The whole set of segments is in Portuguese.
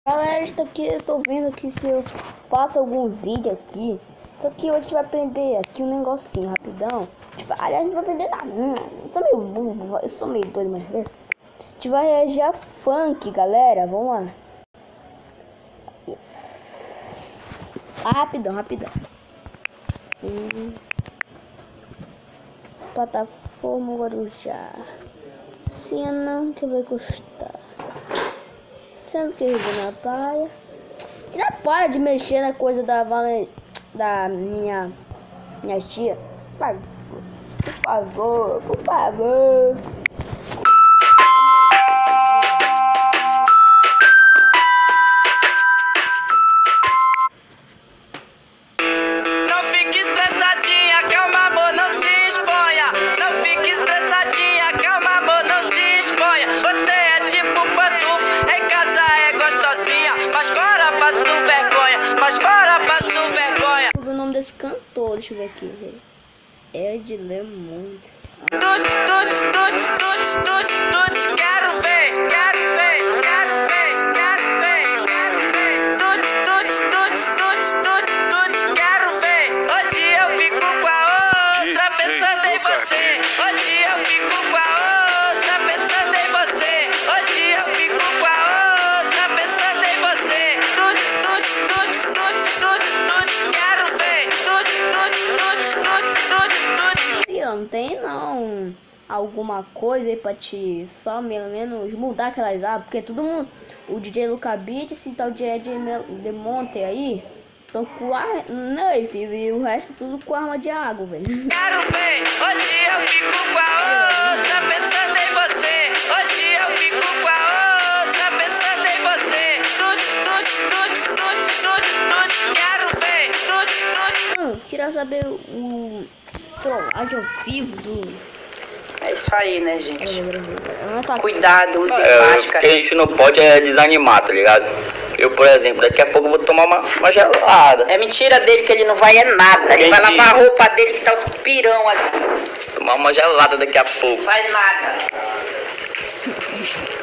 Galera, estou aqui, eu tô vendo aqui se eu faço algum vídeo aqui. Só que hoje a gente vai aprender aqui um negocinho rapidão. Aliás, a gente vai aprender nada. Eu sou meio burro, eu sou meio doido, mas a gente vai reagir a funk, galera. Vamos lá. Rapidão. Sim. Plataforma Guarujá. Cena que vai custar. Sendo que na praia. Tira, para de mexer na coisa da minha tia. Por favor. Não fique estressadinha, calma amor, não se exponha. Não fique estressadinha, calma amor, não se exponha. Você é tipo pantufa, em casa é gostosinha, mas fora passo vergonha, mas fora passo vergonha. O nome desse cantor, deixa eu ver aqui, velho. É de Lemon. Tuts, quero ver. Tuts, quero ver. Hoje eu fico com a outra pensando em você. Hoje eu fico com a outra pensando em você. Hoje eu fico com a outra pensando em você. Tuts, quero ver. Tuts. Não tem não alguma coisa aí pra te só pelo menos mudar aquelas abas, porque todo mundo, o DJ Luca Beat, esse tal de Ed de Monte aí, estão com ar, não, e o resto tudo com arma de água, velho. Quero ver, hoje eu fico com a outra pensando em você. Hoje eu fico com a outra pensando em você. Tuts, quero ver. Queria saber o trollagem ao vivo do... É isso aí, né, gente? Tá. Cuidado, use máscara. O que a gente não pode é desanimar, tá ligado? Eu, por exemplo, daqui a pouco eu vou tomar uma gelada. É mentira dele que ele não vai é nada. Ele vai lavar a roupa dele que tá os pirão ali. Tomar uma gelada daqui a pouco. Vai nada.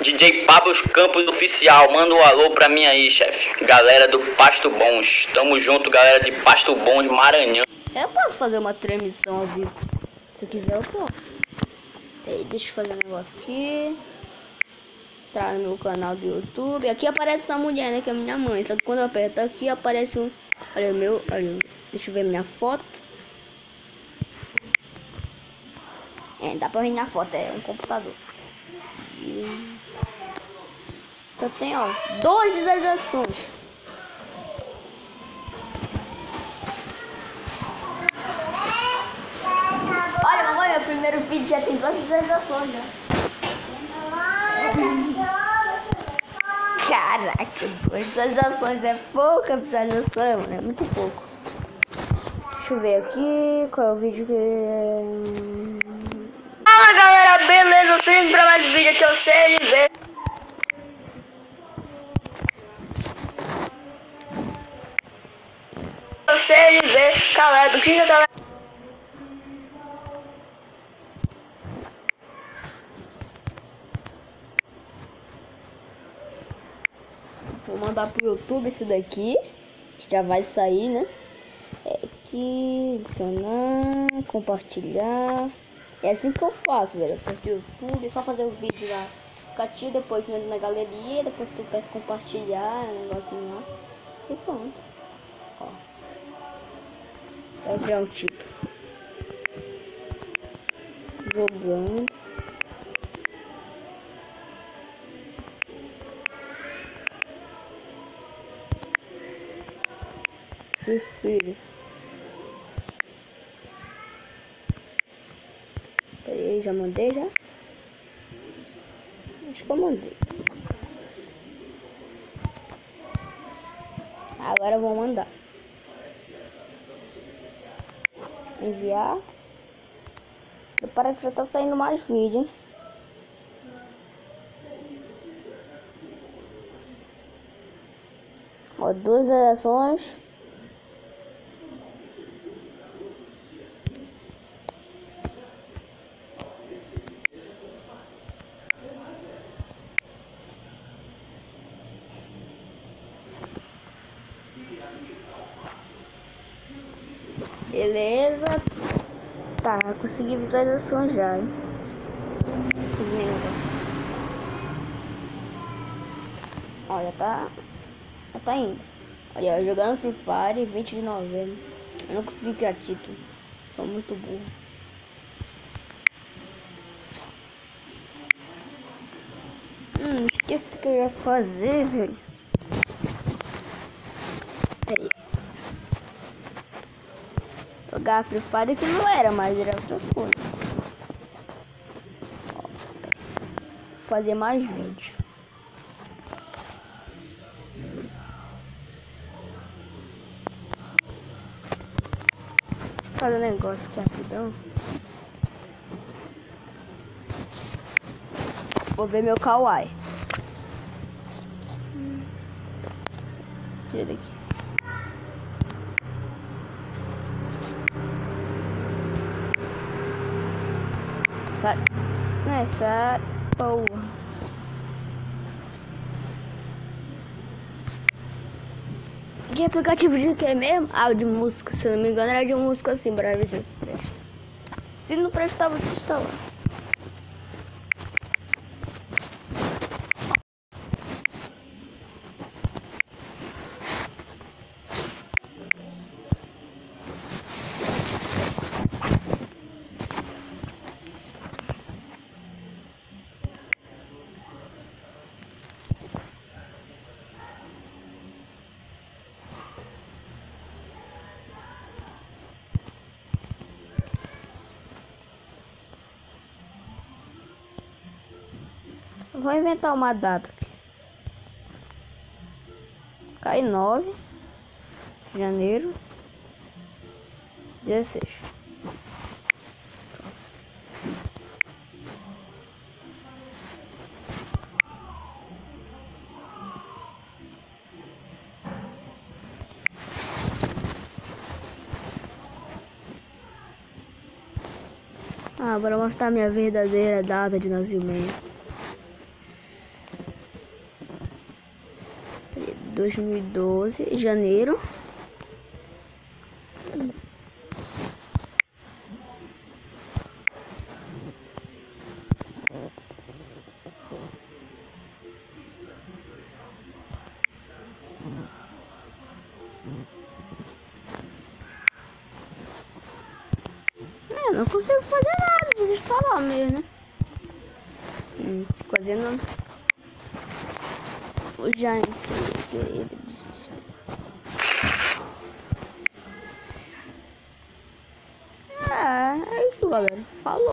DJ Pablo Campos Oficial, manda um alô pra mim aí, chefe. Galera do Pasto Bons. Tamo junto, galera de Pasto Bons, Maranhão. Eu posso fazer uma transmissão ao vivo. Se eu quiser, eu posso. Deixa eu fazer um negócio aqui. Tá no meu canal do YouTube. Aqui aparece essa mulher, né? Que é minha mãe. Só que quando eu aperto aqui, aparece um... Olha, deixa eu ver minha foto. Dá pra ver na foto. É um computador. Só tem, ó, 2 visualizações. Olha, mamãe, meu primeiro vídeo já tem 2 visualizações, né? Caraca, 2 visualizações é pouca visualização, mano, é muito pouco. Deixa eu ver aqui, qual é o vídeo que... Fala, galera, beleza? Sempre pra mais um vídeo aqui, eu sei ver. Eu sei ver, galera, do que já tá... Vou mandar pro YouTube esse daqui, que já vai sair, né? Aqui, adicionar, compartilhar. É assim que eu faço, velho. Eu faço pro YouTube, é só fazer o vídeo lá. Fica depois entra na galeria, depois tu peça compartilhar, um negocinho lá. E pronto. Ó. Vai criar um tipo. Jogando. Filho. Peraí, já mandei já? Acho que eu mandei. Agora eu vou mandar. Enviar. Prepara que já tá saindo mais vídeo, hein? Ó, 2 ações. Beleza. Tá, consegui visualização já, hein? Esse negócio. Olha, já tá indo. Olha, ó, jogando Free Fire 20 de novembro. Eu não consegui criar título. Sou muito burro. Esqueci o que eu ia fazer, velho. Peraí. Jogar Free Fire que não era, mas era outra coisa. Ó, fazer mais vídeo. Fazer um negócio aqui rapidão. Vou ver meu kawaii. Tira daqui. Sai. Nessa porra. Que aplicativo de que é mesmo? Ah, de música. Se eu não me engano era de música assim, para ver se presta. Se não prestar, vou te instalar. Vou inventar uma data aqui. Cai 9 de janeiro 16. Agora vou mostrar minha verdadeira data de nascimento. 2012, janeiro. Não consigo fazer nada, desinstalar mesmo, né? Fazer não. O Jaime que ele é isso, galera. Falou.